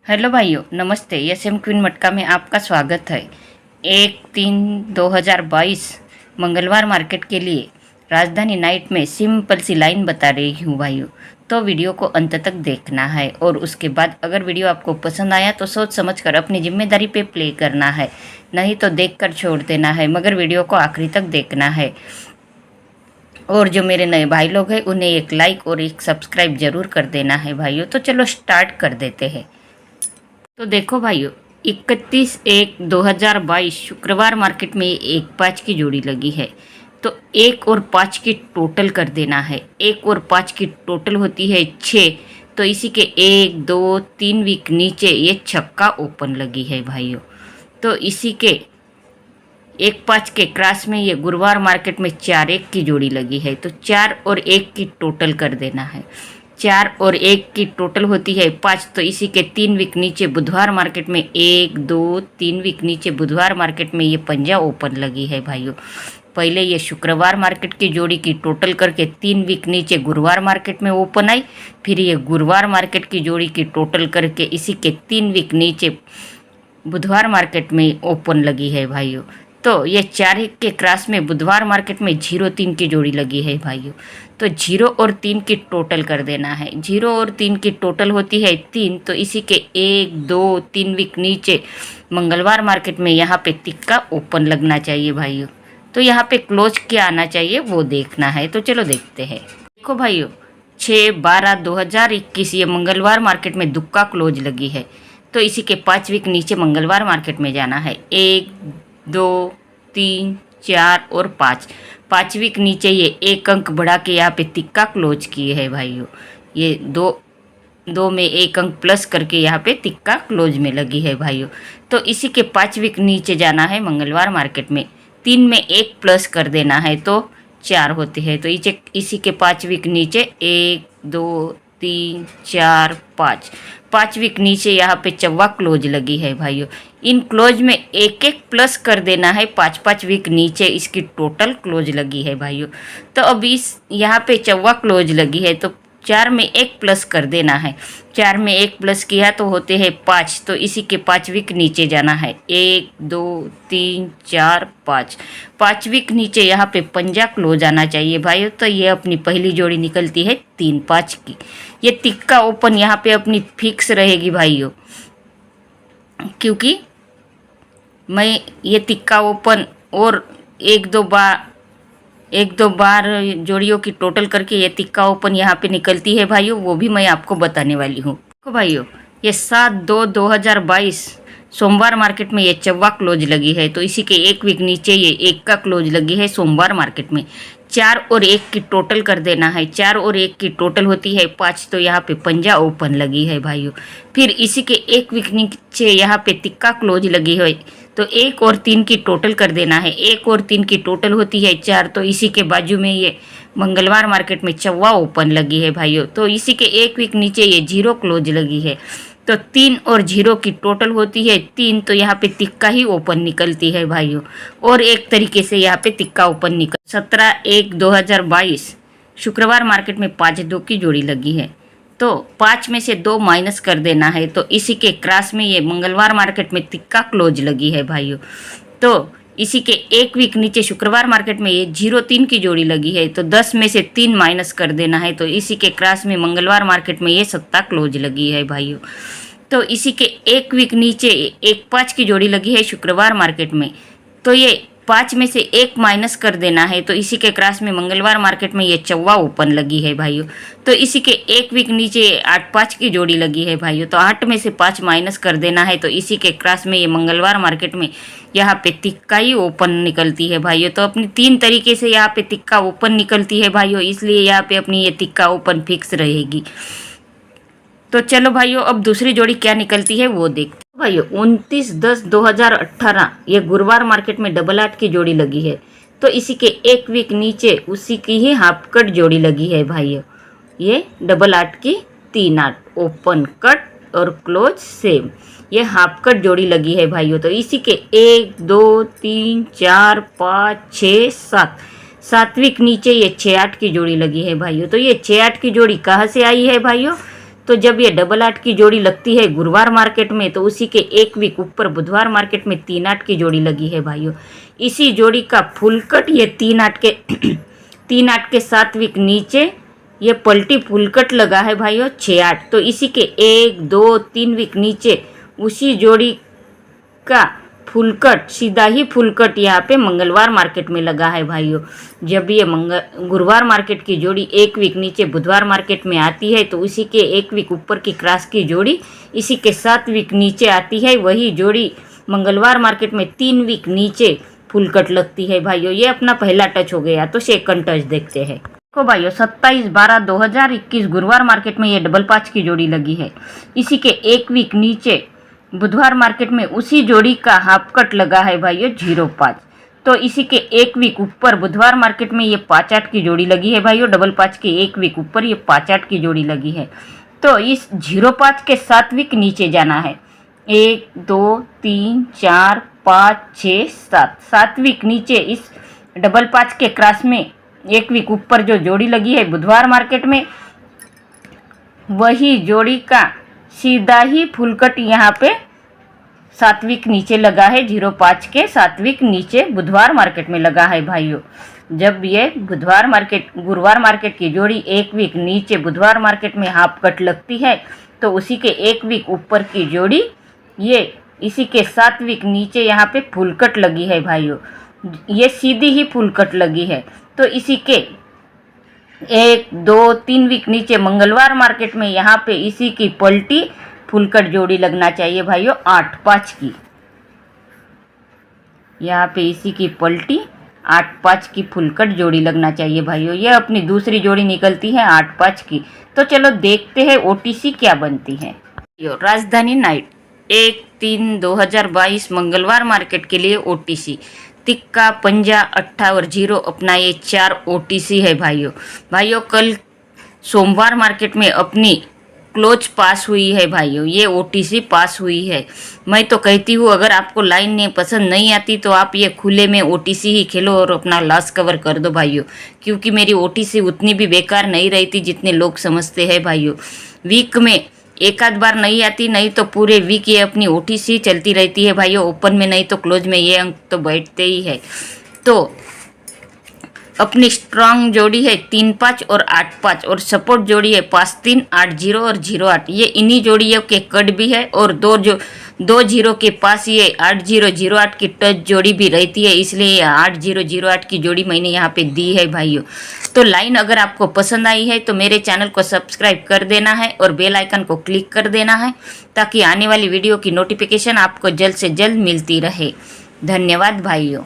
Hello भाइयों, नमस्ते। SM queen मटका में आपका स्वागत है। 1/3/2022 मंगलवार मार्केट के लिए राजधानी नाइट में सिंपल सी लाइन बता रही हूँ भाइयों। तो वीडियो को अंत तक देखना है और उसके बाद अगर वीडियो आपको पसंद आया तो सोच समझकर अपनी जिम्मेदारी पे प्ले करना है, नहीं तो देखकर छोड़ देना है, मगर वीडियो को आखिरी तक देखना है। और जो मेरे नए भाई लोग हैं उन्हें एक लाइक और एक सब्सक्राइब जरूर कर देना है भाइयों। तो चलो स्टार्ट कर देते हैं। तो देखो भाइयों, 31/1/2022 शुक्रवार मार्केट में 1-5 की जोड़ी लगी है। तो 1 और 5 की टोटल कर देना है। 1 और 5 की टोटल होती है 6। तो इसी के 1-2-3 वीक नीचे ये छक्का ओपन लगी है भाइयों। तो इसी के 1-5 के क्रॉस में ये गुरुवार मार्केट में 4-1 की जोड़ी लगी है। तो 4 और 1 की टोटल कर देना है। 4 और 1 की टोटल होती है 5। तो इसी के 3 वीक नीचे बुधवार मार्केट में 1-2-3 वीक नीचे बुधवार मार्केट में ये पंजा ओपन लगी है भाइयों। पहले ये शुक्रवार मार्केट की जोड़ी की टोटल करके 3 वीक नीचे गुरुवार मार्केट में ओपन आई। फिर ये गुरुवार मार्केट की जोड़ी की टोटल करके इसी के 3 वीक नीचे बुधवार मार्केट में ओपन लगी है भाइयों। तो ये 4 के क्रॉस में बुधवार मार्केट में 0-3 की जोड़ी लगी है भाइयों। तो 0 और 3 की टोटल कर देना है। 0 और 3 की टोटल होती है 3। तो इसी के 1-2-3 वीक नीचे मंगलवार मार्केट में यहाँ पे तिक्का ओपन लगना चाहिए भाइयों। तो यहाँ पे क्लोज क्या आना चाहिए वो देखना है। तो चलो देखते हैं। देखो भाइयों, 6/12/2021 ये मंगलवार मार्केट में दुक्का क्लोज लगी है। तो इसी के 5 वीक नीचे मंगलवार मार्केट में जाना है। 1-2-3-4 और 5। 5 वीक नीचे ये 1 अंक बढ़ा के यहाँ पे तिक्का क्लोज किए है भाइयों। ये दो में 1 अंक प्लस करके यहाँ पे तिक्का क्लोज में लगी है भाइयों। तो इसी के 5 वीक नीचे जाना है मंगलवार मार्केट में। 3 में 1 प्लस कर देना है तो 4 होते हैं। तो इसी के 5 वीक नीचे 1-2-3-4-5। 5 वीक नीचे यहाँ पे चौवा क्लोज लगी है भाइयों। इन क्लोज में 1-1 प्लस कर देना है। 5-5 वीक नीचे इसकी टोटल क्लोज लगी है भाइयों। तो अब इस यहाँ पे चौवा क्लोज लगी है तो 4 में 1 प्लस कर देना है। 4 में 1 प्लस किया तो होते हैं 5। तो इसी के 5 वीक नीचे जाना है। 1-2-3-4-5। 5 वीक नीचे यहाँ पे पंजा क्लोज आना चाहिए भाइयों। तो ये अपनी पहली जोड़ी निकलती है 3-5 की। ये तिक्का ओपन यहाँ पे अपनी फिक्स रहेगी भाइयों, क्योंकि मैं ये तिक्का ओपन और एक दो बार जोड़ियों की टोटल करके ये तिक्का ओपन यहाँ पे निकलती है भाइयों, वो भी मैं आपको बताने वाली हूँ। देखो भाइयों, ये 7/2/2022 सोमवार मार्केट में ये चौवा क्लोज लगी है। तो इसी के 1 वीक नीचे ये 1 का क्लोज लगी है सोमवार मार्केट में। 4 और 1 की टोटल कर देना है। 4 और 1 की टोटल होती है 5। तो यहाँ पे पंजा ओपन लगी है भाइयों। फिर इसी के 1 वीक नीचे यहाँ पे तिक्का क्लोज लगी है। तो 1 और 3 की टोटल कर देना है। 1 और 3 की टोटल होती है 4। तो इसी के बाजू में ये मंगलवार मार्केट में चौवा ओपन लगी है भाइयों। तो इसी के 1 वीक नीचे ये 0 क्लोज लगी है। तो 3 और 0 की टोटल होती है 3। तो यहाँ पे तिक्का ही ओपन निकलती है भाइयों। और एक तरीके से यहाँ पे तिक्का ओपन निकल 17/1/2022 शुक्रवार मार्केट में 5-2 की जोड़ी लगी है। तो 5 में से 2 माइनस कर देना है। तो इसी के क्रॉस में ये मंगलवार मार्केट में तिक्का क्लोज लगी है भाइयों। तो इसी के 1 वीक नीचे शुक्रवार मार्केट में ये 0-3 की जोड़ी लगी है। तो 10 में से 3 माइनस कर देना है। तो इसी के क्रॉस में मंगलवार मार्केट में ये 7 क्लोज लगी है भाइयों। तो इसी के 1 वीक नीचे 1-5 की जोड़ी लगी है शुक्रवार मार्केट में। तो ये 5 में से 1 माइनस कर देना है। तो इसी के क्रॉस में मंगलवार मार्केट में ये चौवा ओपन लगी है भाइयों। तो इसी के 1 वीक नीचे 8-5 की जोड़ी लगी है भाइयों। तो 8 में से 5 माइनस कर देना है। तो इसी के क्रॉस में ये मंगलवार मार्केट में यहाँ पे तिक्का ही ओपन निकलती है भाइयों। तो अपनी 3 तरीके से यहाँ पे तिक्का ओपन निकलती है भाइयों, इसलिए यहाँ पे अपनी ये तिक्का ओपन फिक्स रहेगी। तो चलो भाइयों, अब दूसरी जोड़ी क्या निकलती है वो देखते हैं भाइयों। 29/10/2018 ये गुरुवार मार्केट में 8-8 की जोड़ी लगी है। तो इसी के 1 वीक नीचे उसी की ही हाफ कट जोड़ी लगी है भाइयों। ये 8-8 की 3-8 ओपन कट और क्लोज सेम, ये हाफ कट जोड़ी लगी है भाइयों। तो इसी के 1-2-3-4-5-6-7 7 वीक नीचे ये 6-8 की जोड़ी लगी है भाइयों। तो ये 6-8 की जोड़ी कहाँ से आई है भाइयों? तो जब ये डबल 8 की जोड़ी लगती है गुरुवार मार्केट में, तो उसी के एक वीक ऊपर बुधवार मार्केट में 3 8 की जोड़ी लगी है भाइयों। इसी जोड़ी का फुल कट ये 3 8 के 3 8 के 7 वीक नीचे ये पलटी फुल कट लगा है भाइयों 6 8। तो इसी के 1 2 3 वीक नीचे उसी जोड़ी का फुल कट, सीधा ही फुल कट यहाँ पे मंगलवार मार्केट में लगा है भाइयों। जब ये गुरुवार मार्केट की जोड़ी एक वीक नीचे बुधवार मार्केट में आती है, तो उसी के एक वीक ऊपर की क्रॉस की जोड़ी इसी के 7 वीक नीचे आती है। वही जोड़ी मंगलवार मार्केट में 3 वीक नीचे फुल कट लगती है भाइयों। ये अपना पहला टच हो गया। तो सेकंड टच देखते हैं। देखो भाइयों 27/12/2021 गुरुवार मार्केट में ये डबल 5 की जोड़ी लगी है। इसी के एक वीक नीचे बुधवार मार्केट में उसी जोड़ी का हाफ कट लगा है भाइयों 0.5। तो इसी के एक वीक ऊपर बुधवार मार्केट में ये 5 8 की जोड़ी लगी है भाइयों। डबल 5 के एक वीक ऊपर ये 5 8 की जोड़ी लगी है। तो इस 0.5 के 7 वीक नीचे जाना है। 1 2 3 4 5 6 7 7 वीक नीचे इस डबल 5 के क्रॉस में एक वीक ऊपर जो जोड़ी लगी है बुधवार मार्केट में, वही जोड़ी का सीधा ही फुल कट यहाँ पे 7 वीक नीचे लगा है। 0.5 के 7 वीक नीचे बुधवार मार्केट में लगा है भाइयों। जब ये गुरुवार मार्केट की जोड़ी एक वीक नीचे बुधवार मार्केट में हाफ कट लगती है, तो उसी के एक वीक ऊपर की जोड़ी ये इसी के 7 वीक नीचे यहाँ पे फुल कट लगी है भाइयों। ये सीधी ही फुल कट लगी है। तो इसी के 1 2 3 वीक नीचे मंगलवार मार्केट में यहाँ पे इसी की पलटी फुल कट जोड़ी लगना चाहिए भाइयों 8 5 की। यहाँ पे इसी की पलटी 8 5 की फुल कट जोड़ी लगना चाहिए भाइयों। ये अपनी दूसरी जोड़ी निकलती है 8 5 की। तो चलो देखते हैं ओटीसी क्या बनती है। राजधानी नाइट 1/3/2022 मंगलवार मार्केट के लिए ओटीसी तिक्का पंजा 8 और 0 अपना ये 4 ओटीसी है भाइयों। कल सोमवार मार्केट में अपनी क्लोज पास हुई है भाइयों। ये ओटीसी पास हुई है। मैं तो कहती हूँ अगर आपको लाइन पसंद नहीं आती तो आप ये खुले में ओटीसी ही खेलो और अपना लॉस कवर कर दो भाइयों, क्योंकि मेरी ओटीसी उतनी भी बेकार नहीं रहती जितने लोग समझते हैं भाइयों। वीक में एक आध बार नहीं आती, नहीं तो पूरे वीक ये अपनी ओटीसी चलती रहती है भाइयों। ओपन में नहीं तो क्लोज में ये अंक तो बैठते ही है। तो अपनी स्ट्रांग जोड़ी है 3 5 और 8 5 और सपोर्ट जोड़ी है 5 3 8 0 और 0 8। ये इन्हीं जोड़ियों के कट भी है और 2 0 के पास ये 8 0 0 8 की टच जोड़ी भी रहती है, इसलिए 8 0 0 8 की जोड़ी मैंने यहाँ पे दी है भाइयों। तो लाइन अगर आपको पसंद आई है तो मेरे चैनल को सब्सक्राइब कर देना है और बेल आइकन को क्लिक कर देना है, ताकि आने वाली वीडियो की नोटिफिकेशन आपको जल्द से जल्द मिलती रहे। धन्यवाद भाइयों।